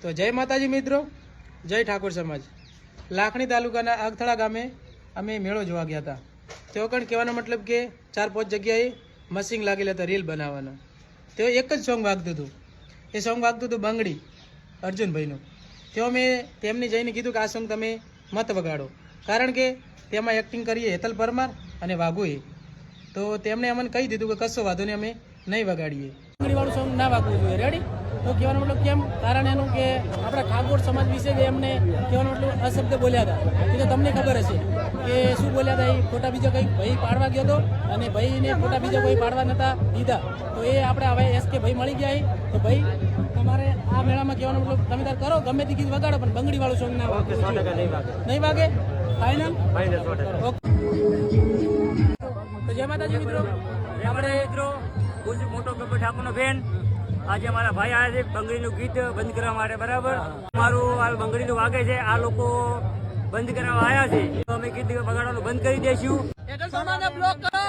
તો જય માતાજી મિત્રો, જય ઠાકોર સમાજ। લાખણી તાલુકાના આગથળા ગામે અમે મેળો જોવા ગયા હતા। તેઓ કણ કહેવાનો મતલબ કે 4-5 જગ્યાએ મશીન લાગેલા હતા રીલ બનાવવાના। તેઓ એક જ સોંગ વાગતું હતું, એ સોંગ વાગતું હતું બંગડી અર્જુનભાઈનું। તેઓ મેં તેમને જઈને કીધું કે આ સોંગ તમે મત વગાડો, કારણ કે તેમાં એક્ટિંગ કરીએ હેતલ પરમાર અને વાઘુએ। તો તેમણે અમને કહી દીધું કે કશો વાંધો નહીં, અમે નહીં વગાડીએ। બંગડીવાળું સોંગ ના વાગવું જોઈએ, રેડી? તો કહેવાનો મતલબ કેમ, કારણ એનું કે આપણા ઠાકોર સમાજ વિશે એમને કહેવાનો મતલબ અશબ્દ બોલ્યા હતા। એ તો તમને ખબર હશે કે શું બોલ્યા હતા। એ ફોટા બીજા કંઈક ભાઈ પાડવા ગયો હતો અને ભાઈને ફોટા બીજા કોઈ પાડવા નતા દીધા। તો એ આપણે હવે એસકે ભાઈ મળી ગયા। તો ભાઈ તમારે આ મેળામાં કહેવાનો મતલબ તમે તાર કરો, ગમે તે ગીત વગાડો, પણ બંગડીવાળું સોંગ ના વાગે। નહીં વાગે? ફાઇનલ? ઓકે। તો જય માતાજી મિત્રો, આપણે મિત્રો મોટો ગબ્બર ઠાકોરનો ફેન। આજે અમારા ભાઈ આવ્યા છે બંગડીનું ગીત બંધ કરવા માટે, બરાબર? અમારું આ બંગડીનું વાગે છે, આ લોકો બંધ કરવા આવ્યા છે, તો અમે ગીત બગાડવાનું બંધ કરી દઈશું। બ્લોક કરો,